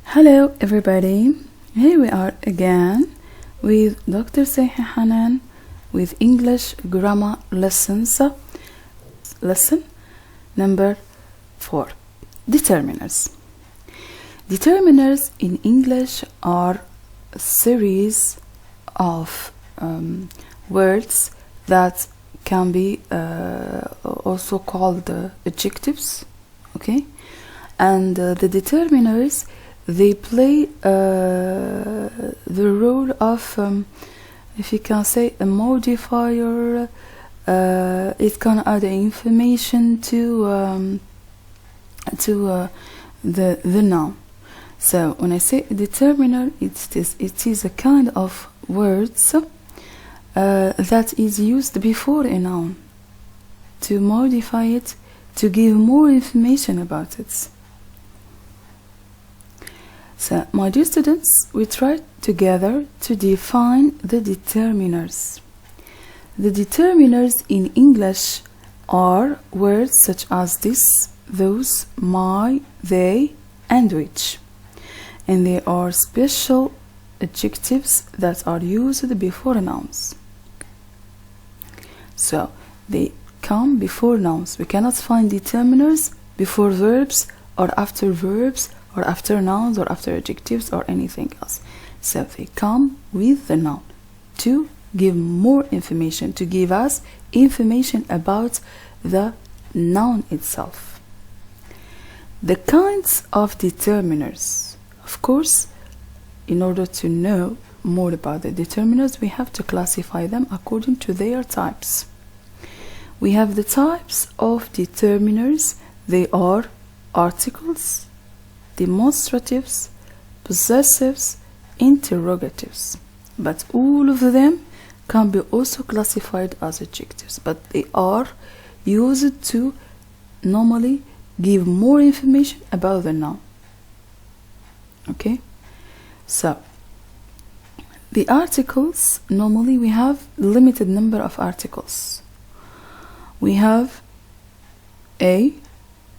Hello everybody, here we are again with Dr. SAIHI Hanane with English grammar lessons. Lesson number 4, determiners. Determiners in English are a series of words that can be also called adjectives, okay? And the determiners, they play the role of, if you can say, a modifier. It can add information to the noun. So when I say determiner, it is a kind of words that is used before a noun to modify it, to give more information about it. So, my dear students, we tried together to define the determiners. The determiners in English are words such as this, those, my, they, and which. And they are special adjectives that are used before nouns. So, they come before nouns. We cannot find determiners before verbs or after verbs or after nouns or after adjectives or anything else. So they come with the noun to give more information, to give us information about the noun itself. The kinds of determiners. Of course, in order to know more about the determiners, we have to classify them according to their types. We have the types of determiners. They are articles, demonstratives, possessives, interrogatives. But all of them can be also classified as adjectives, but they are used to normally give more information about the noun. Okay? So, the articles, normally we have limited number of articles. We have a,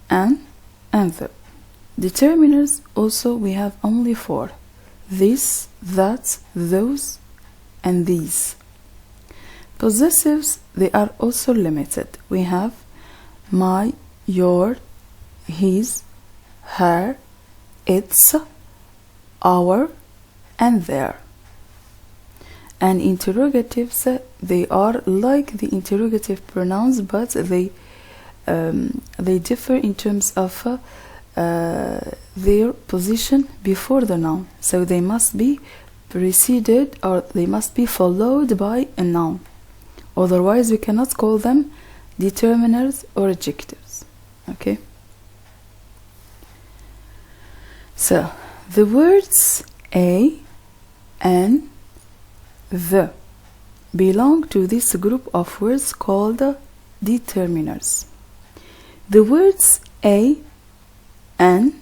an, and the. Determiners also we have only 4: this, that, those, and these. Possessives, they are also limited. We have my, your, his, her, its, our, and their. And interrogatives, they are like the interrogative pronouns, but they differ in terms of their position before the noun. So they must be preceded, or they must be followed by a noun. Otherwise we cannot call them determiners or adjectives. Okay? So the words a, an, the belong to this group of words called determiners. The words a, an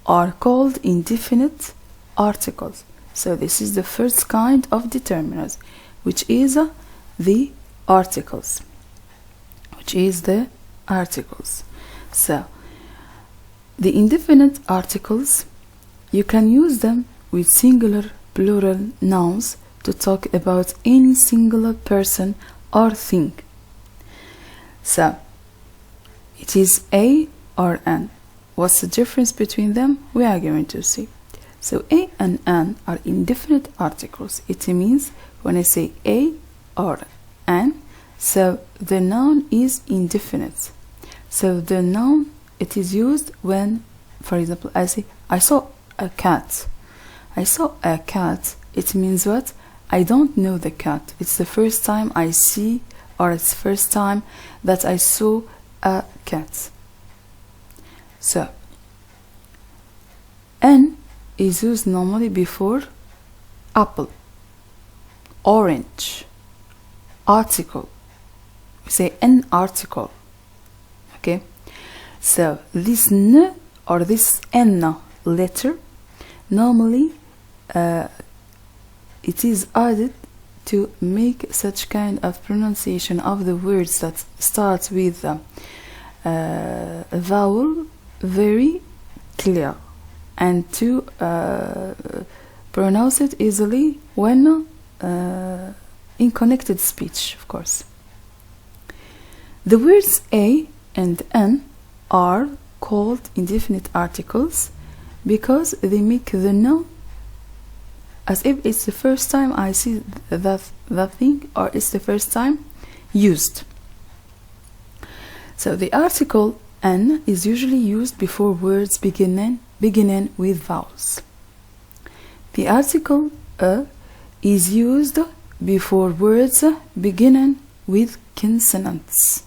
are called indefinite articles. So this is the first kind of determiners, which is the articles. So the indefinite articles, you can use them with singular, plural nouns to talk about any singular person or thing. So it is a or an. What's the difference between them? We are going to see. So a and an are indefinite articles. It means when I say a or an, so the noun is indefinite. So the noun, it is used when, for example, I say I saw a cat. I saw a cat. It means what? I don't know the cat. It's the first time I see, or it's the first time that I saw a cat. So, an is used normally before apple, orange, article. We say an article. Okay? So, this n or this n letter, normally it is added to make such kind of pronunciation of the words that starts with a vowel very clear. and to pronounce it easily when in connected speech, of course. The words a and n are called indefinite articles because they make the noun as if it's the first time I see that thing, or it's the first time used. So the article n is usually used before words beginning with vowels. The article a is used before words beginning with consonants.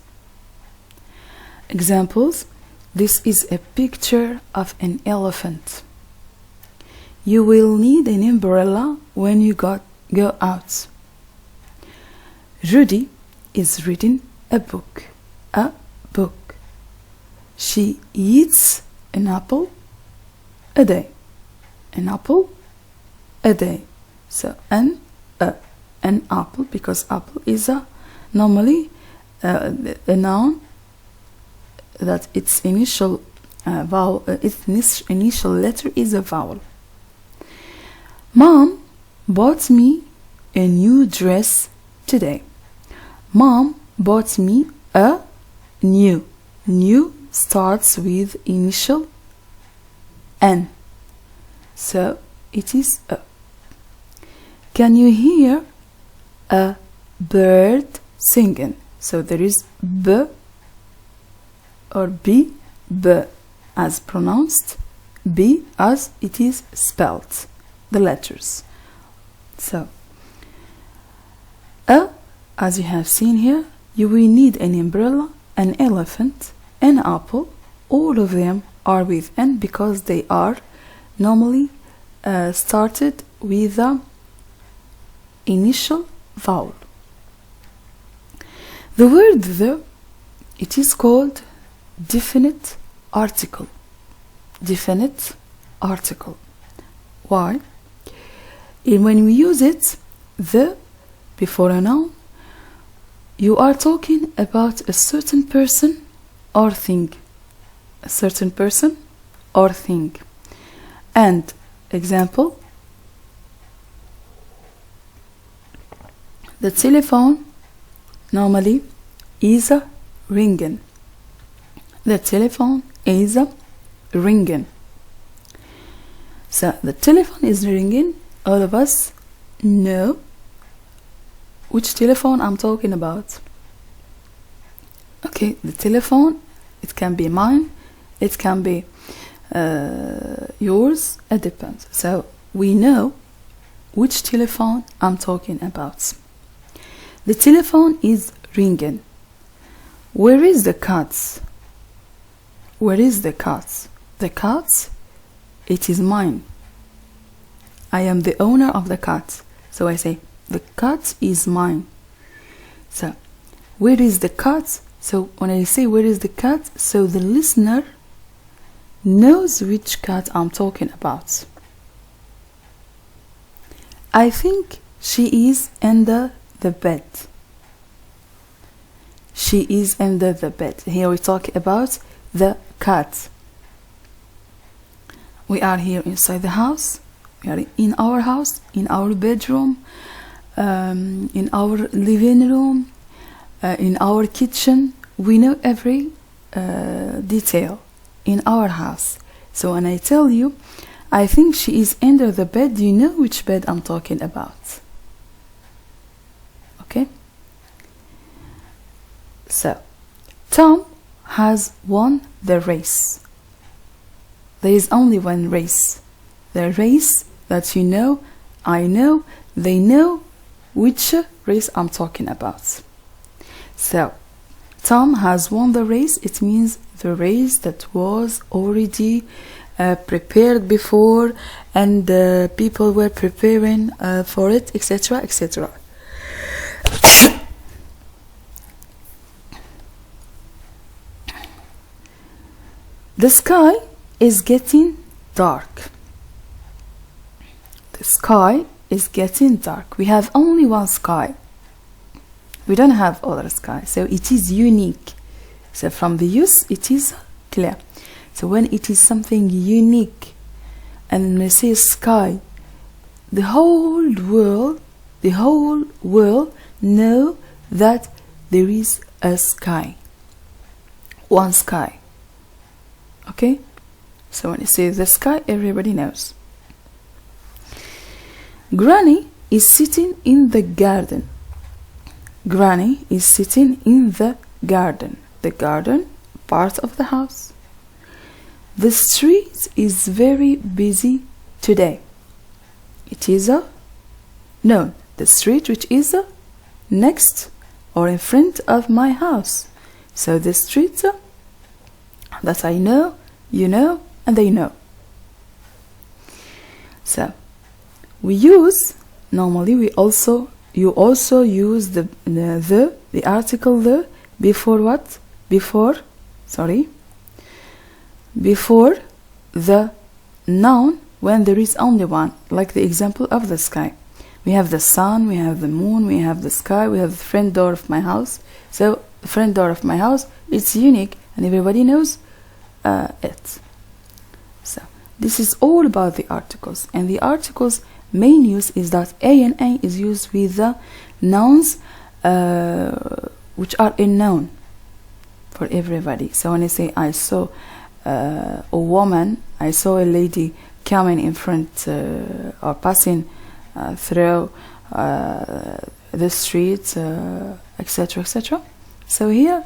Examples: this is a picture of an elephant. You will need an umbrella when you go out. Rudy is reading a book. A book. She eats an apple a day. An apple a day. So an apple, because apple is normally a noun that its initial vowel, its initial letter is a vowel. Mom bought me a new dress today. Mom bought me a new. New starts with initial n, so it is a. Can you hear a bird singing? So there is b or b as pronounced, b as it is spelled, the letters. So a, as you have seen here, you will need an umbrella, an elephant, an apple. All of them are with n because they are normally started with the initial vowel. The word the, it is called definite article. Definite article. Why? When we use it, the before a noun, you are talking about a certain person or thing. A certain person or thing. And example, the telephone normally is ringing. The telephone is ringing. So the telephone is ringing. All of us know which telephone I'm talking about. Okay, the telephone, it can be mine, it can be yours, it depends. So we know which telephone I'm talking about. The telephone is ringing. Where is the cat? Where is the cat? The cat, it is mine. I am the owner of the cat. So I say, the cat is mine. So, where is the cat? So when I say where is the cat, so the listener knows which cat I'm talking about. I think she is under the bed. She is under the bed. Here we talk about the cat. We are here inside the house. We are in our house, in our bedroom, in our living room, in our kitchen. We know every detail in our house. So when I tell you, I think she is under the bed, you know which bed I'm talking about. Okay? So, Tom has won the race. There is only one race. The race that you know, I know, they know which race I'm talking about. So, Tom has won the race. It means the race that was already prepared before, and people were preparing for it, etc., etc. The sky is getting dark. The sky is getting dark. We have only one sky. We don't have other sky, so it is unique. So from the use, it is clear. So when it is something unique, and when I say sky, the whole world know that there is a sky, one sky. Okay, so when I say the sky, everybody knows. Granny is sitting in the garden. Granny is sitting in the garden part of the house. The street is very busy today. It is a noun. The street which is next or in front of my house. So the street that I know, you know, and they know. So we use, normally you also use the article the before what? Before the noun when there is only one, like the example of the sky. We have the sun, we have the moon, we have the sky, we have the front door of my house. So the front door of my house, it's unique and everybody knows it. So this is all about the articles, and the articles main use is that ana is used with the nouns which are a noun for everybody. So when I say I saw a woman, I saw a lady coming in front or passing through the street, etc., etc. So here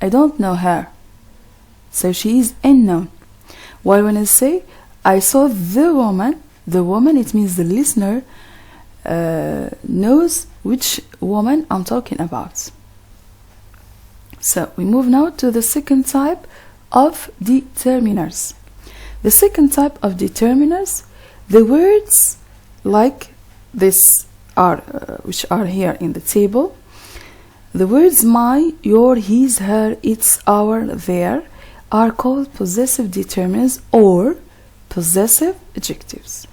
I don't know her, so she is unknown. While when I say I saw the woman, it means the listener knows which woman I'm talking about. So we move now to the second type of determiners. The second type of determiners, the words like this are which are here in the table. The words my, your, his, her, its, our, their are called possessive determiners or possessive adjectives.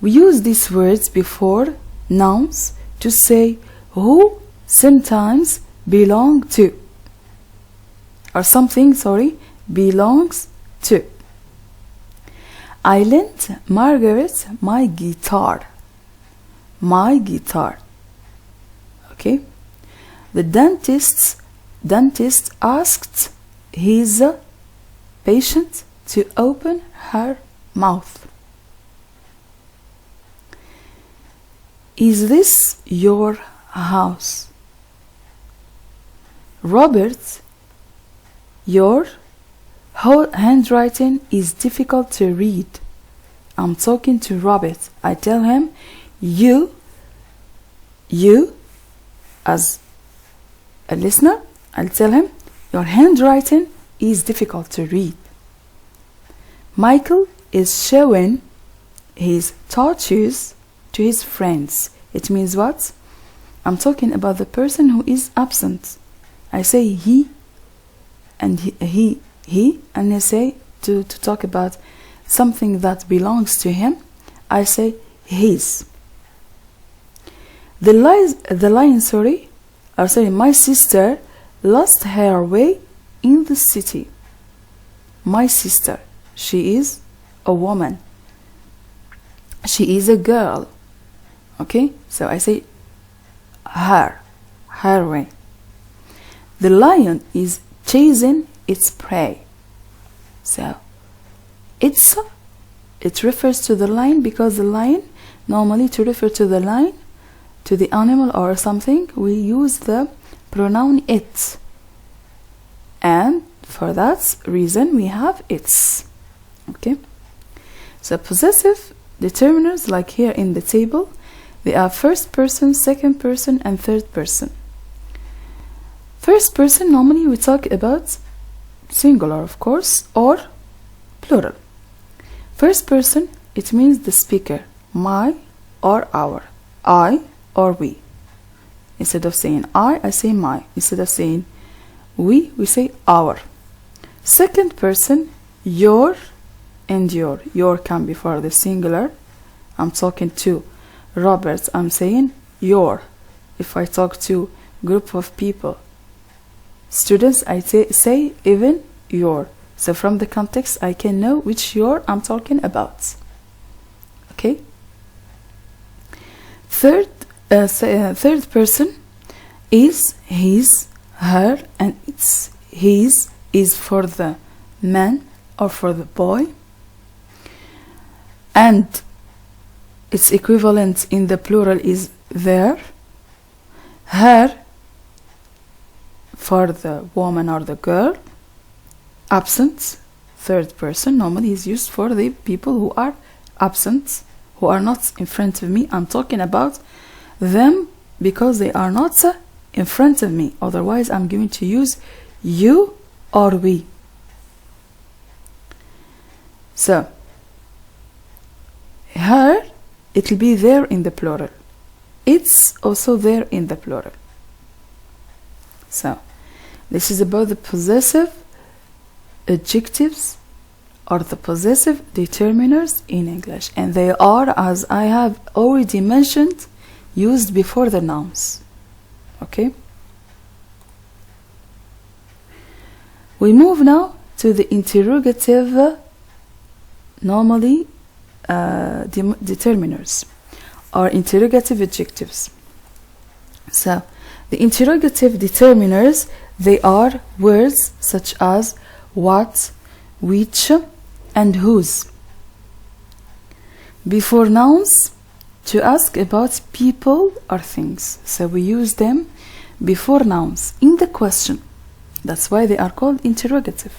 We use these words before nouns to say who sometimes belong to, or something, belongs to. I lent Margaret my guitar. My guitar. Okay. The dentist asked his patient to open her mouth. Is this your house? Robert, your handwriting is difficult to read. I'm talking to Robert. I tell him, you as a listener, I'll tell him, your handwriting is difficult to read. Michael is showing his tattoos to his friends. It means what? I'm talking about the person who is absent. I say he, and he, and I say to talk about something that belongs to him, I say his. My sister lost her way in the city. My sister, she is a woman. She is a girl. Okay, so I say her way. The lion is chasing its prey. So it refers to the lion because the lion, normally to refer to the lion, to the animal or something, we use the pronoun it, and for that reason we have its. Okay, so possessive determiners, like here in the table, they are first person, second person, and third person. First person, normally we talk about singular, of course, or plural. First person, it means the speaker, my or our, I or we. Instead of saying I say my. Instead of saying we say our. Second person, your and your. Your come before the singular. I'm talking to Robert, I'm saying your. If I talk to group of people, students, I say even your. So from the context I can know which your I'm talking about. Okay. Third person is his, her, and it's his is for the man or for the boy, and its equivalent in the plural is their. Her for the woman or the girl. Absent, third person, normally is used for the people who are absent, who are not in front of me. I'm talking about them because they are not in front of me. Otherwise, I'm going to use you or we. So, her, it will be there in the plural. It's also there in the plural. So, this is about the possessive adjectives or the possessive determiners in English, and they are, as I have already mentioned, used before the nouns. Okay? We move now to the interrogative, normally determiners or interrogative adjectives. So, the interrogative determiners, they are words such as what, which, and whose. Before nouns, to ask about people or things. So we use them before nouns in the question. That's why they are called interrogative.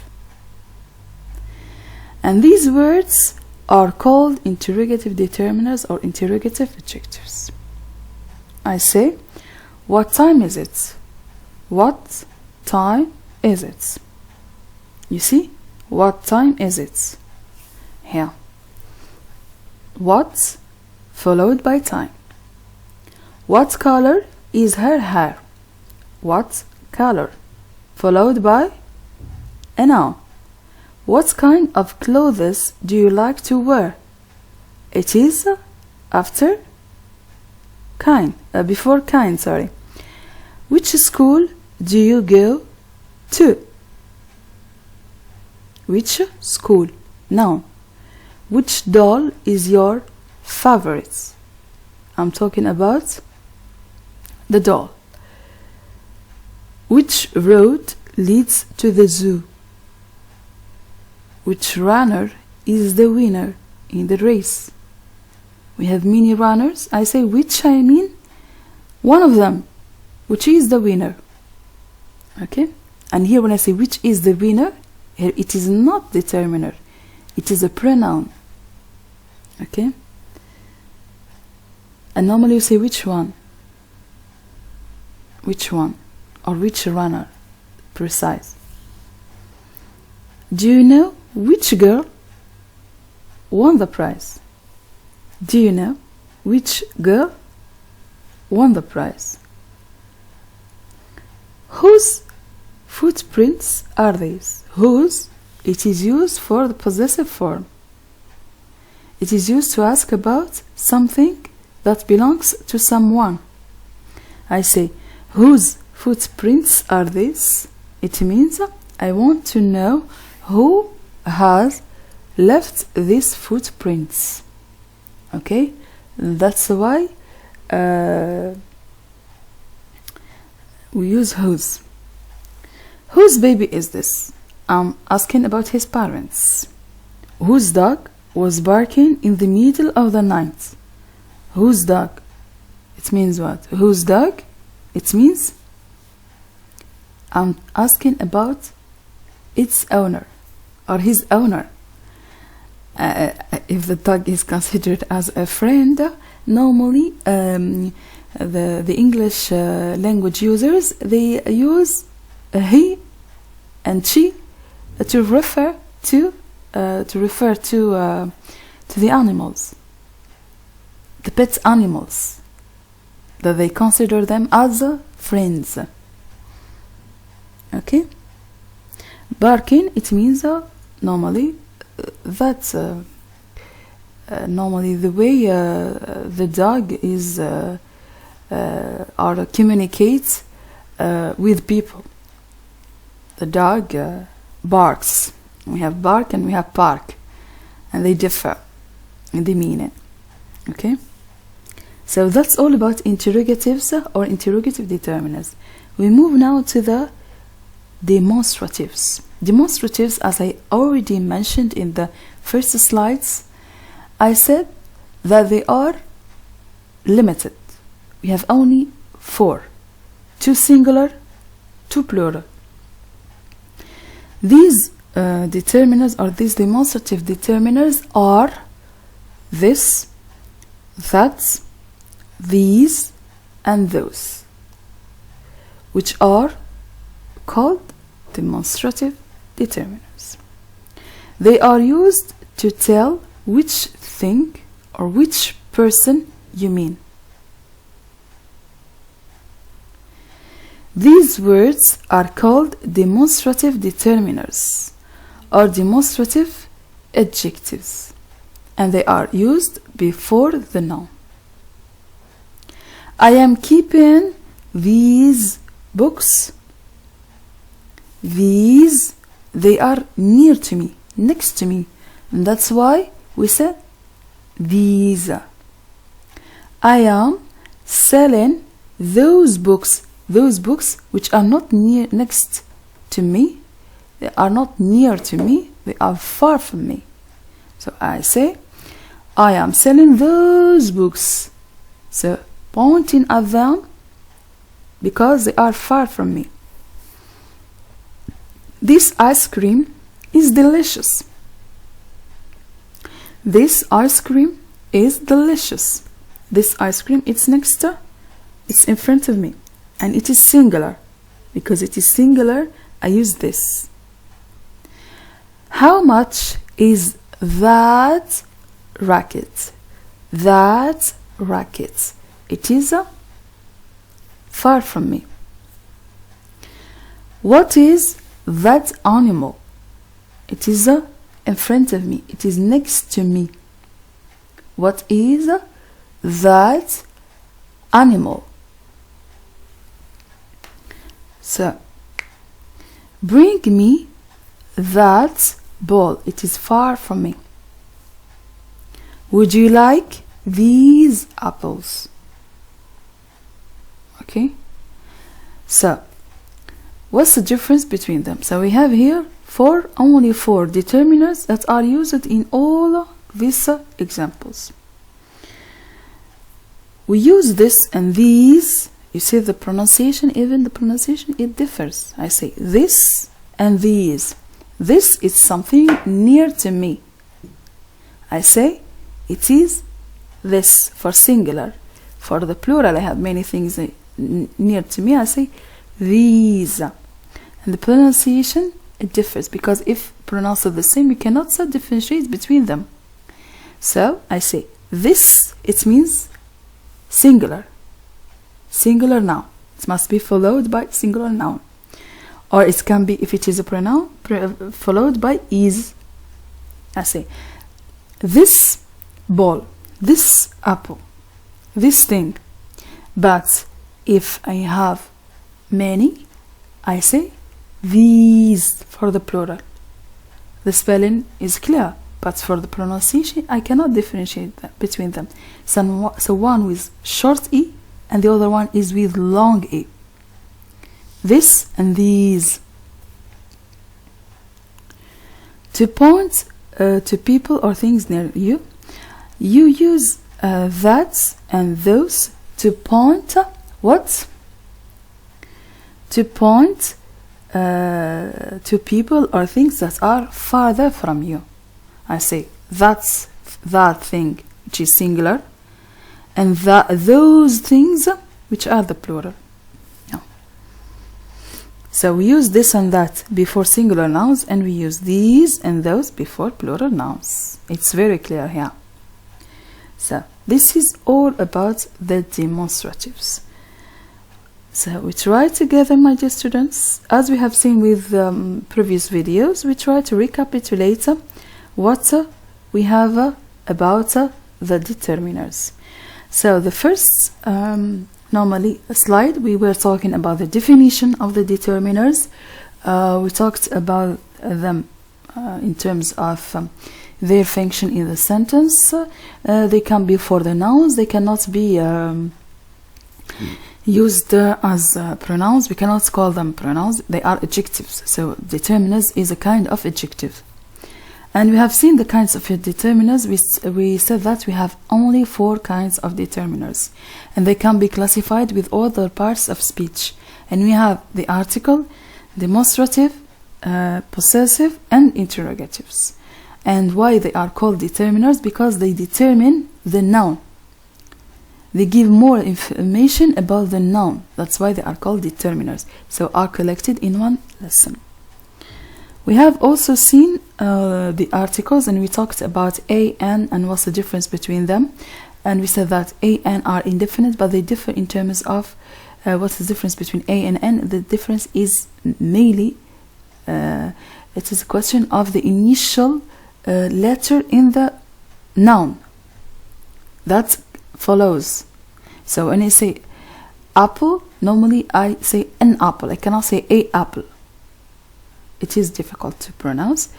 And these words are called interrogative determiners or interrogative adjectives. I say, what time is it? What time is it? You see? What time is it? Here. What followed by time. What color is her hair? What color? Followed by a noun. What kind of clothes do you like to wear? It is after kind, before kind, sorry. Which school do you go to? Which school? Noun. Which doll is your favorite? I'm talking about the doll. Which road leads to the zoo? Which runner is the winner in the race? We have many runners. I say which, I mean one of them. Which is the winner? Okay? And here when I say which is the winner, here it is not determiner. It is a pronoun. Okay? And normally you say which one? Which one? Or which runner? Precise. Do you know which girl won the prize? Do you know which girl won the prize? Whose footprints are these? Whose, it is used for the possessive form. It is used to ask about something that belongs to someone. I say, whose footprints are these? It means I want to know who has left these footprints. Okay? That's why we use whose. Whose baby is this? I'm asking about his parents. Whose dog was barking in the middle of the night? Whose dog? It means what? Whose dog? It means I'm asking about its owner or his owner. If the dog is considered as a friend, normally the English language users, they use he and she to refer to the animals, the pet animals, that they consider them as friends. Okay? Barking, it means normally that's normally the way the dog is or communicates with people. The dog barks. We have bark and we have park, and they differ in the meaning. Okay, so that's all about interrogatives or interrogative determiners. We move now to the demonstratives. Demonstratives, as I already mentioned in the first slides, I said that they are limited. We have only 4, 2 singular, 2 plural. These determiners or these demonstrative determiners are this, that, these, and those, which are called demonstrative determiners. They are used to tell which thing or which person you mean. These words are called demonstrative determiners or demonstrative adjectives, and they are used before the noun. I am keeping these books. These, they are near to me, next to me, and that's why we said these. I am selling those books which are not near, next to me, they are not near to me, they are far from me. So I say I am selling those books, so pointing at them because they are far from me. This ice cream is delicious. This ice cream is delicious. This ice cream, it's next to, it's in front of me, and it is singular. Because it is singular, I use this. How much is that racket? That racket. It is far from me. What is that animal? It is in front of me. It is next to me. What is that animal? So, bring me that ball. It is far from me. Would you like these apples? Okay. So, what's the difference between them? So we have here only four determiners that are used in all these examples. We use this and these. You see the pronunciation, even the pronunciation, it differs. I say this and these. This is something near to me. I say it is this for singular. For the plural, I have many things near to me. I say these. And the pronunciation, it differs, because if pronounced the same, you cannot differentiate between them. So I say this, it means singular. Singular noun. It must be followed by singular noun. Or it can be, if it is a pronoun, followed by is. I say this ball, this apple, this thing. But if I have many, I say these for the plural. The spelling is clear, but for the pronunciation, I cannot differentiate between them. So one with short E and the other one is with long E. This and these. To point to people or things near you, you use that and those to point what? To point to people or things that are farther from you. I say that's that thing, which is singular, and those things, which are the plural. Yeah. So we use this and that before singular nouns, and we use these and those before plural nouns. It's very clear here. So this is all about the demonstratives. So we try together, my dear students, as we have seen with previous videos, we try to recapitulate what we have about the determiners. So the first normally slide, we were talking about the definition of the determiners. We talked about them in terms of their function in the sentence. They can be for the nouns. They cannot be used as pronouns. We cannot call them pronouns. They are adjectives. So determiners is a kind of adjective. And we have seen the kinds of determiners. We said that we have only 4 kinds of determiners, and they can be classified with all the parts of speech. And we have the article, demonstrative, possessive, and interrogatives. And why they are called determiners? Because they determine the noun. They give more information about the noun. That's why they are called determiners. So are collected in one lesson. We have also seen the articles, and we talked about a, and what's the difference between them. And we said that a and are indefinite, but they differ in terms of what's the difference between a and n. The difference is mainly it is a question of the initial letter in the noun that follows. So when I say apple, normally I say an apple. I cannot say a apple. It is difficult to pronounce.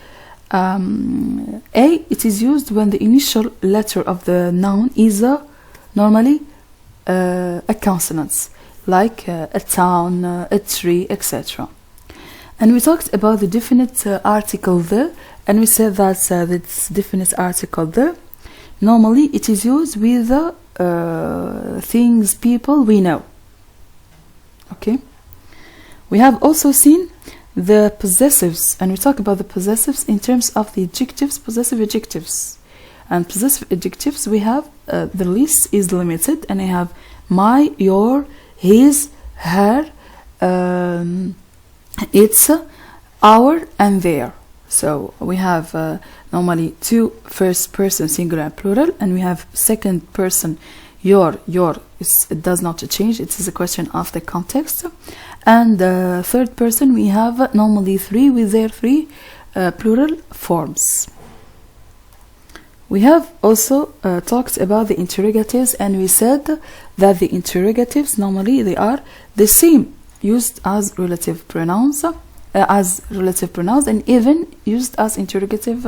It is used when the initial letter of the noun is normally a consonant, like a town, a tree, etc. And we talked about the definite article the, and we said that this definite article the, normally it is used with things, people we know. Okay. We have also seen the possessives, and we talk about the possessives in terms of the adjectives, possessive adjectives. And possessive adjectives, we have the list is limited, and I have my, your, his, her, it's, our, and their. So we have normally 2 first person singular and plural, and we have second person your. It does not change. It is a question of the context. And third person we have normally 3 with their 3 plural forms. We have also talked about the interrogatives, and we said that the interrogatives normally they are the same, used as relative pronouns, and even used as interrogative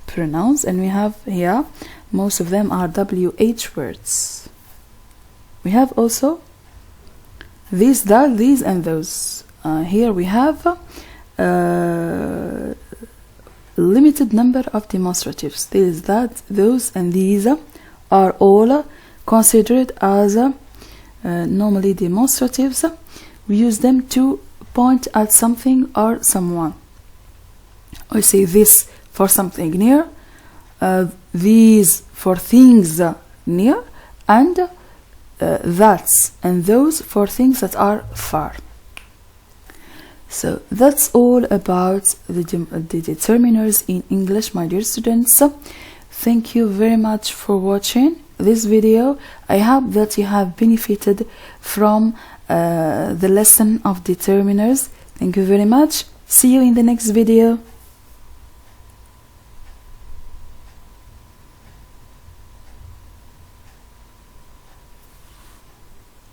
pronouns. And we have here most of them are WH words. We have also these, that, these, and those. Here we have limited number of demonstratives. This, that, those, and these are all considered as normally demonstratives. We use them to point at something or someone. I say this for something near, these for things near, and that's and those for things that are far. So that's all about the determiners in English, my dear students. Thank you very much for watching this video. I hope that you have benefited from the lesson of determiners. Thank you very much. See you in the next video.